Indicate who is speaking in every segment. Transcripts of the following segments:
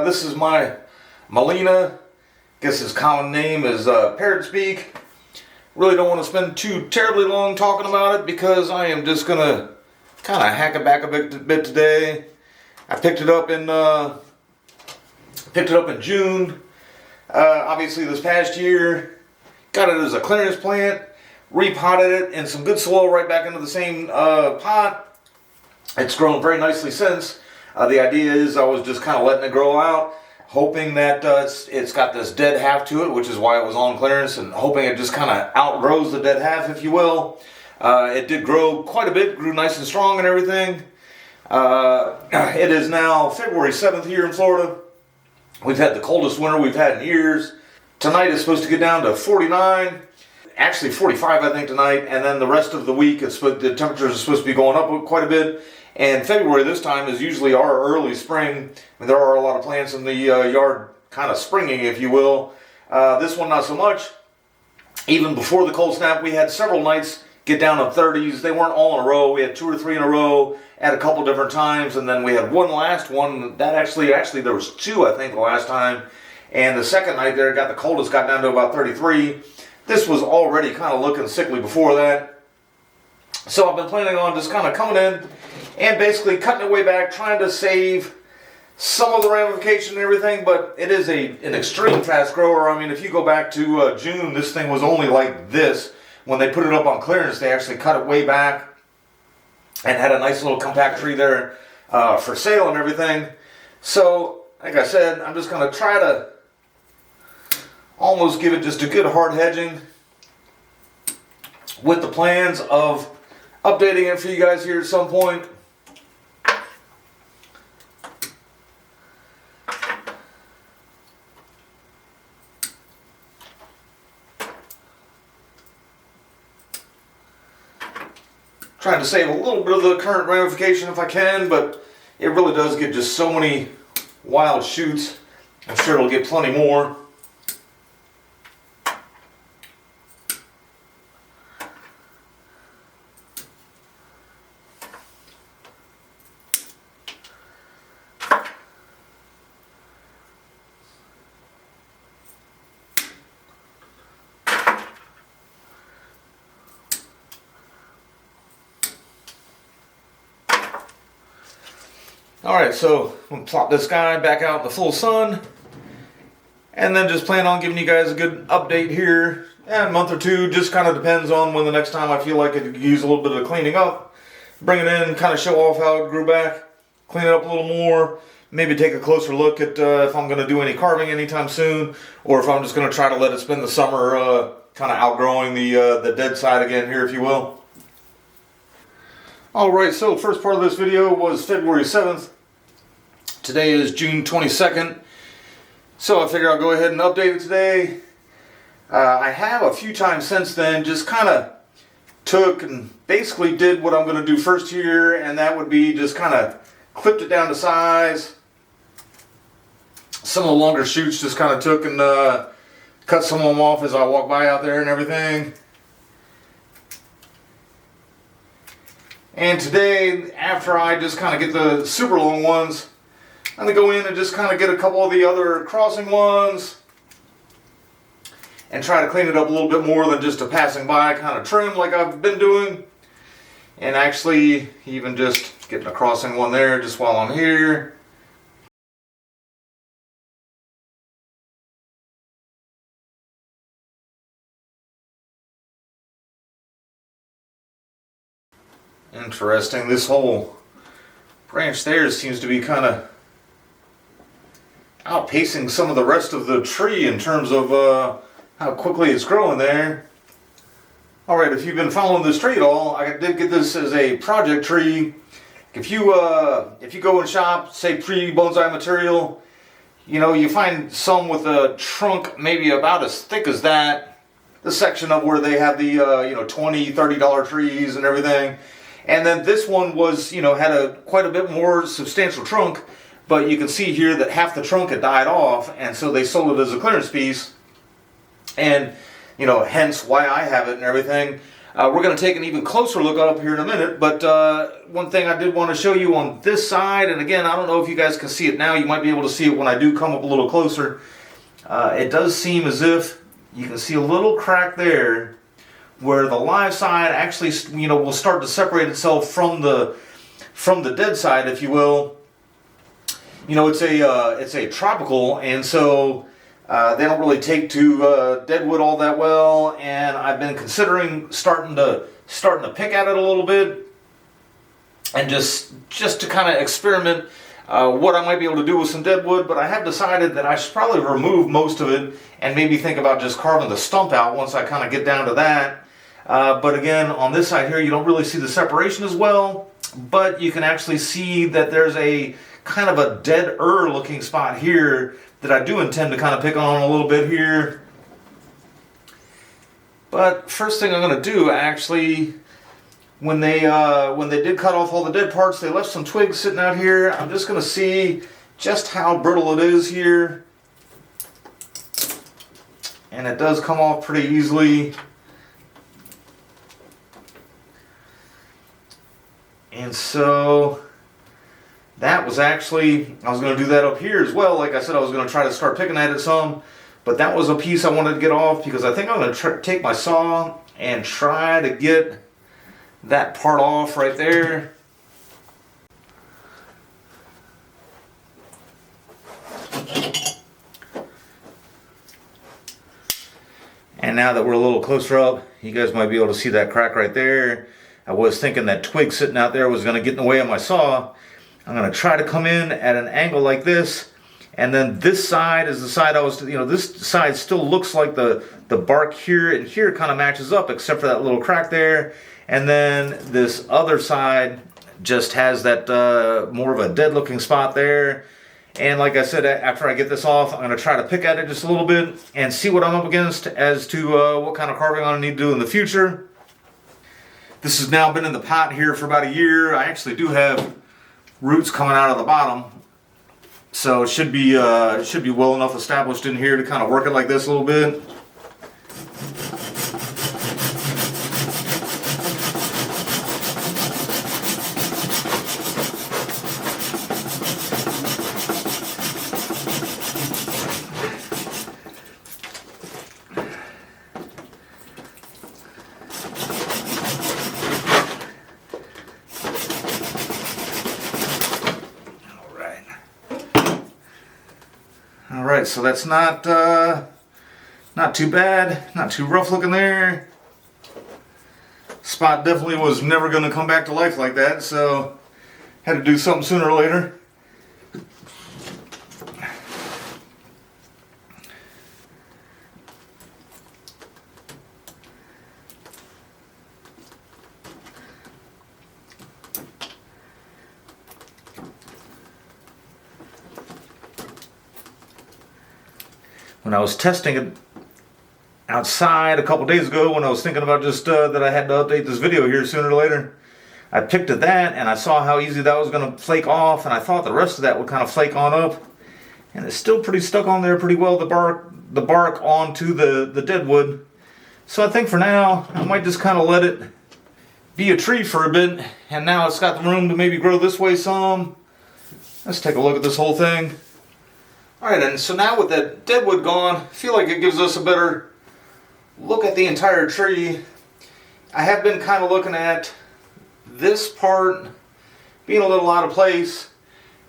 Speaker 1: This is my Gmelina. Guess his common name is Parrot's Beak. Really don't want to spend too terribly long talking about it because I am just gonna kind of hack it back a bit today. I picked it up in June. Obviously this past year, got it as a clearance plant, repotted it in some good soil right back into the same pot. It's grown very nicely since. The idea is I was just kind of letting it grow out, hoping that it's got this dead half to it, which is why it was on clearance, and hoping it just kind of outgrows the dead half, if you will. It did grow quite a bit, grew nice and strong and everything. It is now February 7th here in Florida. We've had the coldest winter we've had in years. Tonight is supposed to get down to 49, actually 45 I think tonight, and then the rest of the week the temperatures are supposed to be going up quite a bit. And February this time is usually our early spring. There are a lot of plants in the yard kind of springing, if you will. This one not so much. Even before the cold snap, we had several nights get down to 30s. They weren't all in a row. We had 2 or 3 in a row at a couple different times, and then we had one last one that actually there was 2 I think the last time. And the second night there got the coldest, got down to about 33. This was already kind of looking sickly before that. So I've been planning on just kind of coming in and basically cutting it way back, trying to save some of the ramification and everything, but it is an extreme fast grower. I mean, if you go back to June, this thing was only like this. When they put it up on clearance, they actually cut it way back and had a nice little compact tree there for sale and everything. So, like I said, I'm just going to try to almost give it just a good hard hedging with the plans of updating it for you guys here at some point. Trying to save a little bit of the current ramification if I can, but it really does get just so many wild shoots. I'm sure it'll get plenty more. Alright, so I'm going to plop this guy back out in the full sun, and then just plan on giving you guys a good update here in a month or two. Just kind of depends on when the next time I feel like it could use a little bit of cleaning up. Bring it in, kind of show off how it grew back, clean it up a little more, maybe take a closer look at if I'm going to do any carving anytime soon, or if I'm just going to try to let it spend the summer kind of outgrowing the dead side again here, if you will. Alright, so first part of this video was February 7th. Today is June 22nd. So I figure I'll go ahead and update it today. I have a few times since then just kind of took and basically did what I'm going to do first here, and that would be just kind of clipped it down to size. Some of the longer shoots just kind of took and cut some of them off as I walk by out there and everything. And today, after I just kind of get the super long ones, I'm going to go in and just kind of get a couple of the other crossing ones and try to clean it up a little bit more than just a passing by kind of trim like I've been doing. And actually even just getting a crossing one there just while I'm here. Interesting, this whole branch there seems to be kind of outpacing some of the rest of the tree in terms of how quickly it's growing there. Alright, if you've been following this tree at all, I did get this as a project tree. If you go and shop, say pre-bonsai material, you know, you find some with a trunk maybe about as thick as that. The section of where they have the $20, $30 trees and everything. And then this one was, had quite a bit more substantial trunk, but you can see here that half the trunk had died off, and so they sold it as a clearance piece. And, hence why I have it and everything. We're going to take an even closer look up here in a minute, but one thing I did want to show you on this side, and again, I don't know if you guys can see it now, you might be able to see it when I do come up a little closer. It does seem as if you can see a little crack there where the live side actually, will start to separate itself from the dead side, if you will. It's a tropical, and so they don't really take to deadwood all that well, and I've been considering starting to pick at it a little bit, and just to kind of experiment what I might be able to do with some deadwood. But I have decided that I should probably remove most of it and maybe think about just carving the stump out once I kind of get down to that. But again, on this side here, you don't really see the separation as well, but you can actually see that there's a kind of a dead-er looking spot here that I do intend to kind of pick on a little bit here. But first thing I'm going to do, actually, when they did cut off all the dead parts, they left some twigs sitting out here. I'm just going to see just how brittle it is here. And it does come off pretty easily. And so that was actually, I was going to do that up here as well. Like I said, I was going to try to start picking at it some, but that was a piece I wanted to get off because I think I'm going to take my saw and try to get that part off right there. And now that we're a little closer up, you guys might be able to see that crack right there. I was thinking that twig sitting out there was going to get in the way of my saw. I'm going to try to come in at an angle like this, and then this side is the side I was, this side still looks like the bark here and here kind of matches up, except for that little crack there. And then this other side just has that more of a dead looking spot there. And like I said, after I get this off, I'm going to try to pick at it just a little bit and see what I'm up against as to what kind of carving I'm going to need to do in the future. This has now been in the pot here for about a year. I actually do have roots coming out of the bottom, so it should be well enough established in here to kind of work it like this a little bit. Alright, so that's not too bad, not too rough looking there. Spot definitely was never going to come back to life like that, so had to do something sooner or later. When I was testing it outside a couple days ago, when I was thinking about just that I had to update this video here sooner or later, I picked at that and I saw how easy that was going to flake off, and I thought the rest of that would kind of flake on up, and it's still pretty stuck on there pretty well, the bark onto the dead wood. So I think for now I might just kind of let it be a tree for a bit, and now it's got the room to maybe grow this way some. Let's take a look at this whole thing. Alright, and so now with that deadwood gone, I feel like it gives us a better look at the entire tree. I have been kind of looking at this part being a little out of place,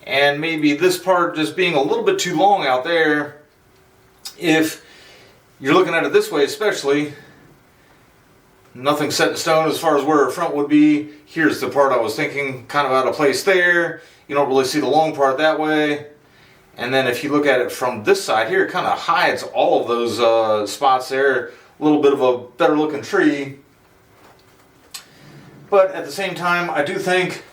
Speaker 1: and maybe this part just being a little bit too long out there. If you're looking at it this way especially, nothing set in stone as far as where our front would be. Here's the part I was thinking kind of out of place there. You don't really see the long part that way. And then if you look at it from this side here, it kind of hides all of those spots there. A little bit of a better looking tree. But at the same time, I do think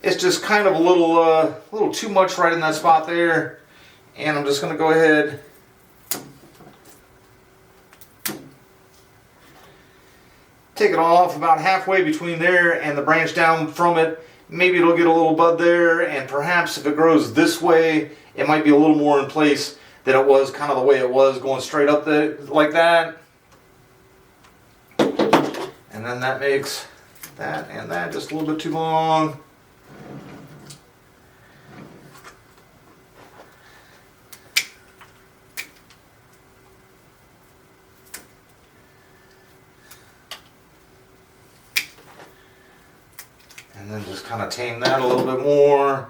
Speaker 1: it's just kind of a little too much right in that spot there. And I'm just going to go ahead take it off about halfway between there and the branch down from it. Maybe it'll get a little bud there, and perhaps if it grows this way, it might be a little more in place than it was kind of the way it was going straight up like that. And then that makes that and that just a little bit too long. And then just kind of tame that a little bit more.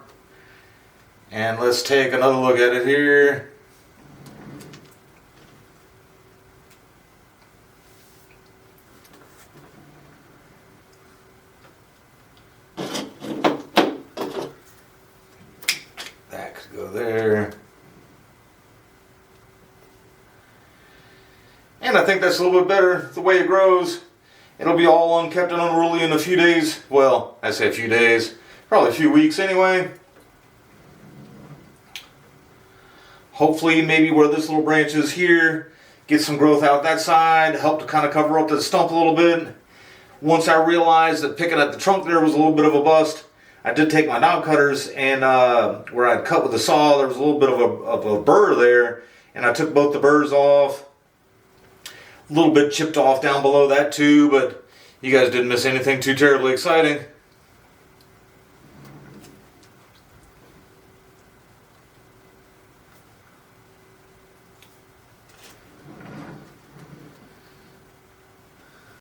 Speaker 1: And let's take another look at it here. That could go there. And I think that's a little bit better the way it grows. It'll be all unkept and unruly in a few days. Well, I say a few days, probably a few weeks anyway. Hopefully maybe where this little branch is here, get some growth out that side, help to kind of cover up the stump a little bit. Once I realized that picking at the trunk there was a little bit of a bust, I did take my knob cutters and where I'd cut with the saw, there was a little bit of a burr there, and I took both the burrs off. A little bit chipped off down below that too, but you guys didn't miss anything too terribly exciting.